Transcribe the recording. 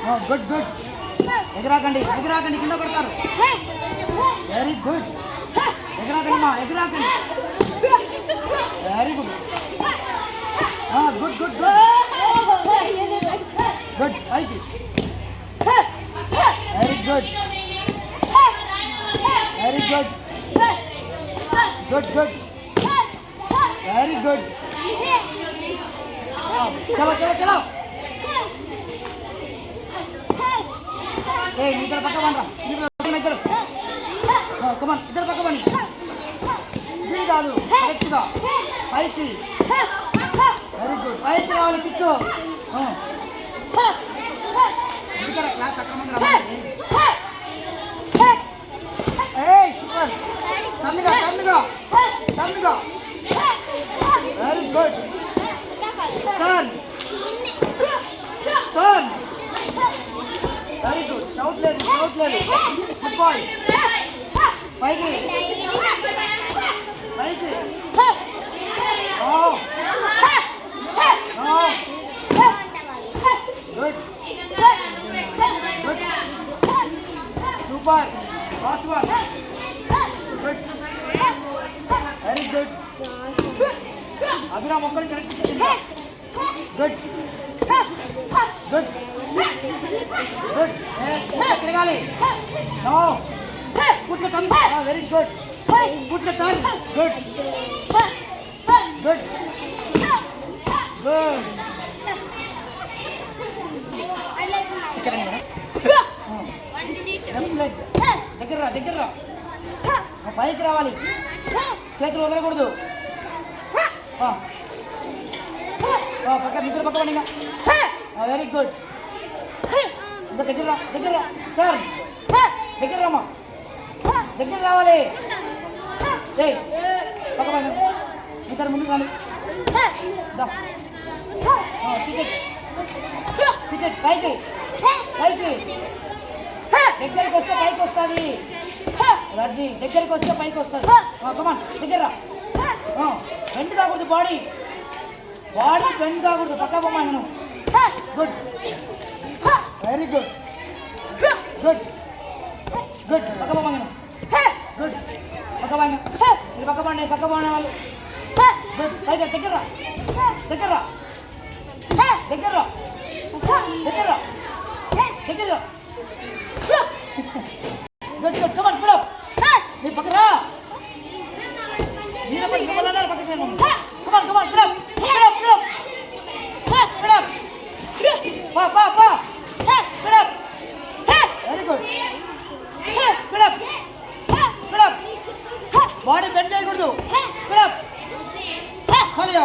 good good ఎగరాకండి ఎగరాకండి కింద పడతారు very good ఎగరాకండి మా ఎగరాకండి very good good good good good పైకి very good very good good good very good చలో చలో చలో ఏ ఇద్దరు పక్క పండ్రా ఇద్దరు కమాన్ ఇద్దరు పక్క పండి ఇది కాదు కరెక్ట్గా పైకి వెరీ గుడ్ పైకి రావాలి కిక్కు ఇక్కడ క్లాస్ అక్రమంగా ఏయ్ సూపర్ టర్న్గా టర్న్గా టర్న్గా very good turn turn very good shout లేదు గుడ్ బాయ్ పైకి పైకి good good super last one good very good Abhiram ఒక్కడి కరెక్ట్ గుడ్ గుడ్ గుడ్ తిరగాలి no good turn very good good turn good good good దగ్గర దగ్గర పైకి రావాలి చేతులు వదలకూడదు పక్క నిద్ర పక్క పడి వెరీ గుడ్ ఇంకా దగ్గర దగ్గర టర్న్ దగ్గర రామా దగ్గర రావాలి ఏ పక్క పైన ఇద్దరు ముందుకు రాలి టికెట్ టికెట్ పైకి పైకి దగ్గరికి వస్తే పైకి వస్తుంది అది దగ్గరికి వస్తే పైకి వస్తుంది కమాన్ దగ్గర బెండ్ కాకూడదు బాడీ బాడీ బెండ్ కాకూడదు పక్క బొమ్మ good very good good good పక్క బొమ్మ గుడ్ పక్క బాగా ఇది పక్క బాగా పక్క బాగా వాళ్ళు గుడ్ పైకి దగ్గర దగ్గర దగ్గర దగ్గర దగ్గర good good come on pull up నీ పక్కరా నీ పక్కన వెళ్ళాలి పక్కకి come on come on pull up pull up pull up pull up పా పా పా pull up very good pull up pull up body bend చేయకూడదు పుల్ అప్ ఖాళీ